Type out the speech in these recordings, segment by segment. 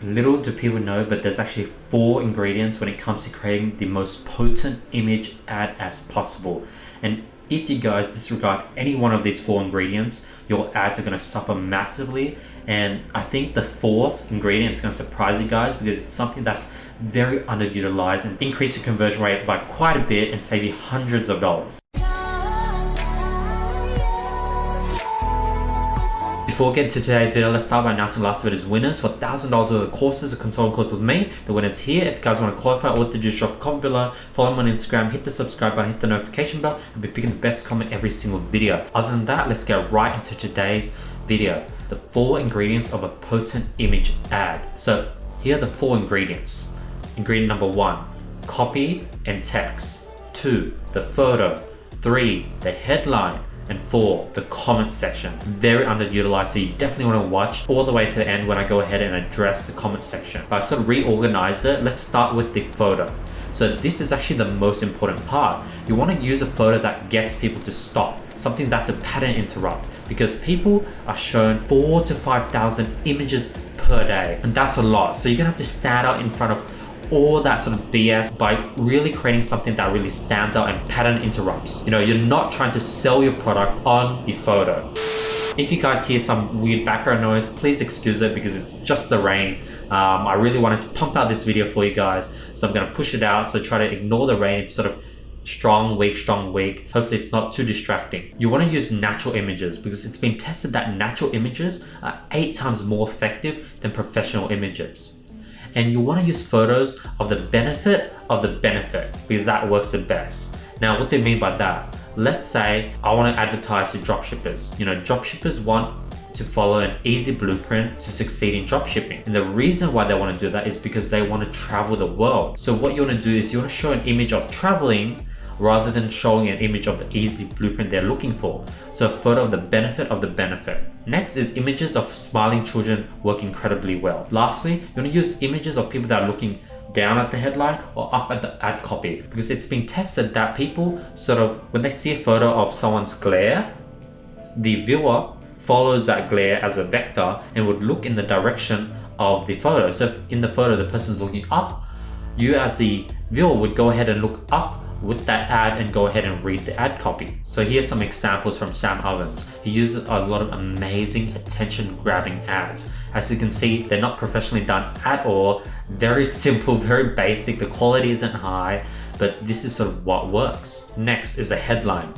little do people know, but there's actually 4 ingredients when it comes to creating the most potent image ad as possible. And if you guys disregard any one of these 4 ingredients, your ads are going to suffer massively. And I think the 4th ingredient is going to surprise you guys, because it's something that's very underutilized and increase your conversion rate by quite a bit and save you hundreds of dollars. Before getting to today's video, let's start by announcing last video's winners for $1,000 worth of courses, a consulting course with me. The winner's here. If you guys want to qualify, all to do is drop a comment below, follow me on Instagram, hit the subscribe button, hit the notification bell, and be picking the best comment every single video. Other than that, let's get right into today's video. The 4 ingredients of a potent image ad. So here are the 4 ingredients. Ingredient number 1, copy and text. 2, the photo. 3, the headline. And 4, the comment section. Very underutilized, so you definitely want to watch all the way to the end when I go ahead and address the comment section. But I sort of reorganized it. Let's start with the photo. So this is actually the most important part. You want to use a photo that gets people to stop, something that's a pattern interrupt, because people are shown 4,000 to 5,000 images per day, and that's a lot. So you're gonna have to stand out in front of all that sort of BS by really creating something that really stands out and pattern interrupts. You know, you're not trying to sell your product on the photo. If you guys hear some weird background noise, please excuse it because it's just the rain. I really wanted to pump out this video for you guys, so I'm gonna push it out. So try to ignore the rain. It's sort of strong, weak. Hopefully it's not too distracting. You want to use natural images because it's been tested that natural images are 8 times more effective than professional images. And you want to use photos of the benefit because that works the best. Now, what do you mean by that? Let's say I want to advertise to dropshippers. You know, dropshippers want to follow an easy blueprint to succeed in dropshipping. And the reason why they want to do that is because they want to travel the world. So what you want to do is you want to show an image of traveling rather than showing an image of the easy blueprint they're looking for. So a photo of the benefit. Next is images of smiling children work incredibly well. Lastly, you want to use images of people that are looking down at the headline or up at the ad copy, because it's been tested that people sort of, when they see a photo of someone's glare, the viewer follows that glare as a vector and would look in the direction of the photo. So if in the photo the person's looking up, you as the viewer would go ahead and look up with that ad and go ahead and read the ad copy. So here's some examples from Sam Ovens. He uses a lot of amazing attention grabbing ads. As you can see, they're not professionally done at all. Very simple, very basic. The quality isn't high, but this is sort of what works. Next is a headline.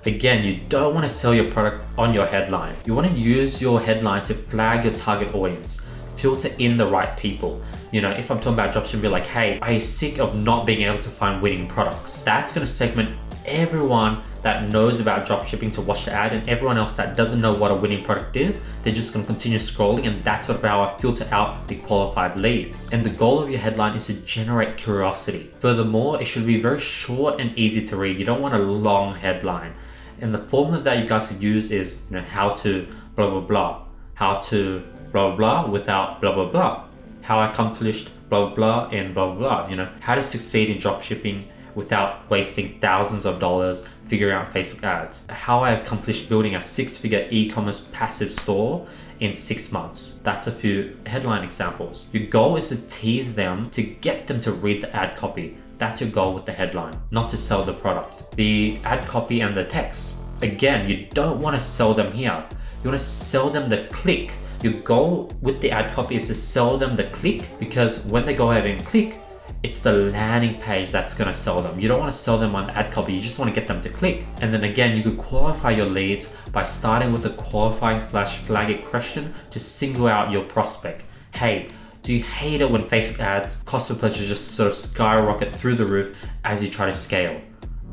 Again, you don't want to sell your product on your headline. You want to use your headline to flag your target audience, filter in the right people. You know, if I'm talking about dropshipping, be like, hey, are you sick of not being able to find winning products? That's going to segment everyone that knows about dropshipping to watch the ad, and everyone else that doesn't know what a winning product is, they're just going to continue scrolling, and that's sort of how I filter out the qualified leads. And the goal of your headline is to generate curiosity. Furthermore, it should be very short and easy to read. You don't want a long headline. And the formula that you guys could use is, you know, how to blah, blah, blah, how to blah, blah, blah without blah, blah, blah. How I accomplished blah, blah, blah, and blah, blah, blah. You know, how to succeed in dropshipping without wasting thousands of dollars figuring out Facebook ads. How I accomplished building a 6-figure e-commerce passive store in 6 months. That's a few headline examples. Your goal is to tease them to get them to read the ad copy. That's your goal with the headline, not to sell the product. The ad copy and the text. Again, you don't want to sell them here. You want to sell them the click. Your goal with the ad copy is to sell them the click, because when they go ahead and click, it's the landing page that's going to sell them. You don't want to sell them on the ad copy, you just want to get them to click. And then again, you could qualify your leads by starting with a qualifying / flagging question to single out your prospect. Hey, do you hate it when Facebook ads cost per purchase just sort of skyrocket through the roof as you try to scale?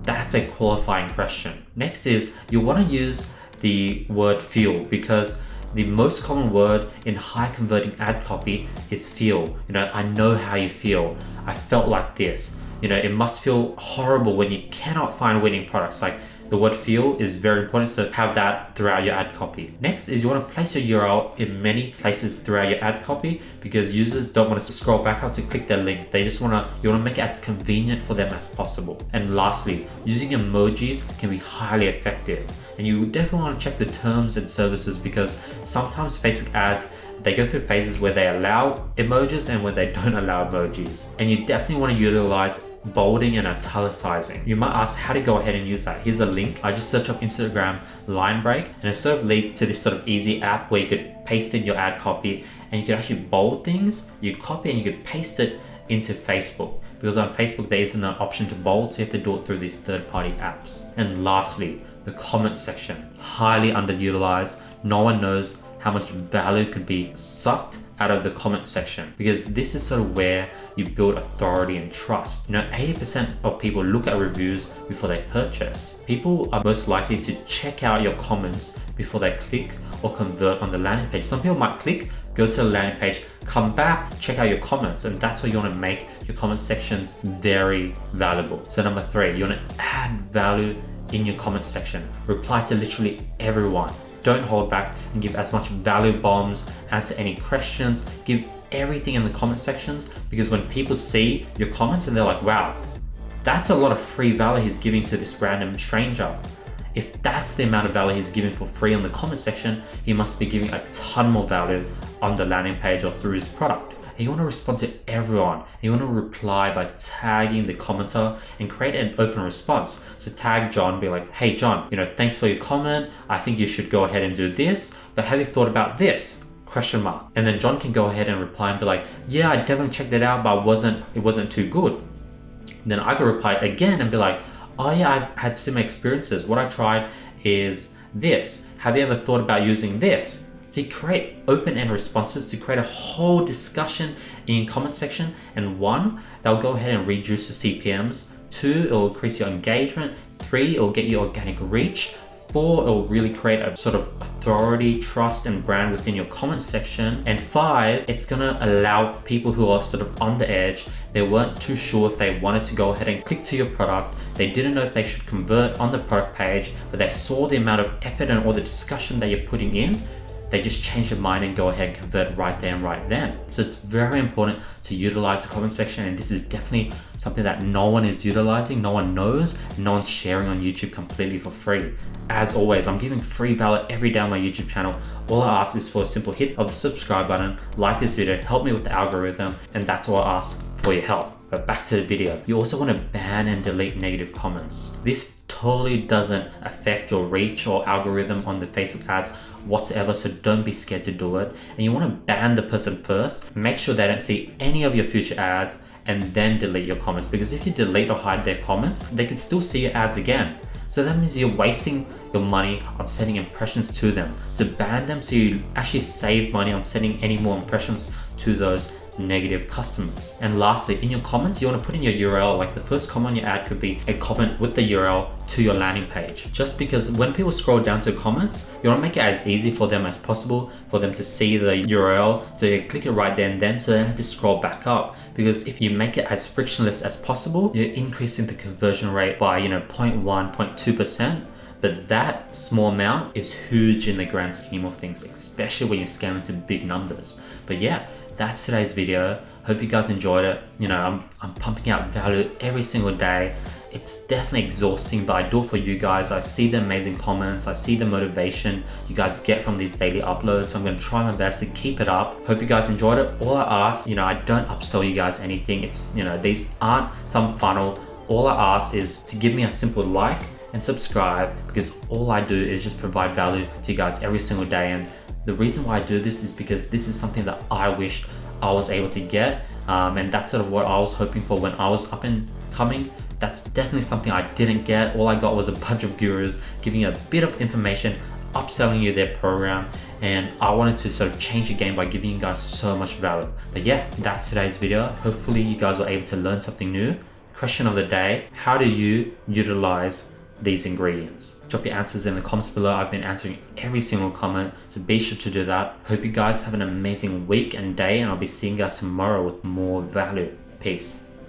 That's a qualifying question. Next is you want to use the word feel, because the most common word in high converting ad copy is feel. You know, I know how you feel. I felt like this. You know, it must feel horrible when you cannot find winning products. Like, the word feel is very important, so have that throughout your ad copy. Next is you want to place your URL in many places throughout your ad copy, because users don't want to scroll back up to click their link. They just you want to make it as convenient for them as possible. And lastly, using emojis can be highly effective. And you definitely want to check the terms and services, because sometimes Facebook ads, they go through phases where they allow emojis and where they don't allow emojis. And you definitely want to utilize bolding and italicizing. You might ask how to go ahead and use that. Here's a link. I just search up Instagram line break and it sort of leads to this sort of easy app where you could paste in your ad copy and you could actually bold things. You copy and you could paste it into Facebook, because on Facebook there isn't an option to bold, so you have to do it through these third-party apps. And lastly, the comment section, highly underutilized. No one knows how much value could be sucked out of the comment section, because this is sort of where you build authority and trust. 80% of people look at reviews before they purchase. People are most likely to check out your comments before they click or convert on the landing page. Some people might click, go to the landing page, come back, check out your comments, and that's why you want to make your comment sections very valuable. So number 3, you want to add value in your comment section. Reply to literally everyone. Don't hold back and give as much value bombs, answer any questions, give everything in the comment sections, because when people see your comments and they're like, wow, that's a lot of free value he's giving to this random stranger. If that's the amount of value he's giving for free on the comment section, he must be giving a ton more value on the landing page or through his product. And you want to respond to everyone. You want to reply by tagging the commenter and create an open response. So tag John, be like, hey John, thanks for your comment. I think you should go ahead and do this, but have you thought about this? ? And then John can go ahead and reply and be like, yeah, I definitely checked it out, but it wasn't too good. Then I could reply again and be like, oh yeah, I've had similar experiences. What I tried is this. Have you ever thought about using this? So you create open-end responses to create a whole discussion in your comment section. And 1, they'll go ahead and reduce your CPMs. 2, it'll increase your engagement. 3, it'll get you organic reach. 4, it'll really create a sort of authority, trust, and brand within your comment section. And 5, it's gonna allow people who are sort of on the edge, they weren't too sure if they wanted to go ahead and click to your product, they didn't know if they should convert on the product page, but they saw the amount of effort and all the discussion that you're putting in, they just change their mind and go ahead and convert right there and right then. So it's very important to utilize the comment section, and this is definitely something that no one is utilizing, no one knows, no one's sharing on YouTube completely for free. As always, I'm giving free value every day on my YouTube channel. All I ask is for a simple hit of the subscribe button, like this video, help me with the algorithm, and that's all I ask for your help. But back to the video. You also want to ban and delete negative comments. This totally doesn't affect your reach or algorithm on the Facebook ads whatsoever, so don't be scared to do it. And you want to ban the person first. Make sure they don't see any of your future ads and then delete your comments, because if you delete or hide their comments, they can still see your ads again. So that means you're wasting your money on sending impressions to them. So ban them so you actually save money on sending any more impressions to those negative customers. And lastly, in your comments, you want to put in your URL. Like the first comment on your ad could be a comment with the URL to your landing page. Just because when people scroll down to comments, you want to make it as easy for them as possible for them to see the URL. So you click it right there and then, so they don't have to scroll back up. Because if you make it as frictionless as possible, you're increasing the conversion rate by 0.1, 0.2%. But that small amount is huge in the grand scheme of things, especially when you're scaling to big numbers. But yeah, that's today's video. Hope you guys enjoyed it. I'm pumping out value every single day. It's definitely exhausting, but I do it for you guys. I see the amazing comments. I see the motivation you guys get from these daily uploads. So I'm going to try my best to keep it up. Hope you guys enjoyed it. All I ask, I don't upsell you guys anything. It's, these aren't some funnel. All I ask is to give me a simple like and subscribe, because all I do is just provide value to you guys every single day. And the reason why I do this is because this is something that I wished I was able to get, and that's sort of what I was hoping for when I was up and coming. That's definitely something I didn't get. All I got was a bunch of gurus giving you a bit of information, upselling you their program, and I wanted to sort of change the game by giving you guys so much value. But yeah, that's today's video. Hopefully you guys were able to learn something new. Question of the day: how do you utilize these ingredients? Drop your answers in the comments below. I've been answering every single comment, so be sure to do that. Hope you guys have an amazing week and day, and I'll be seeing you guys tomorrow with more value. Peace.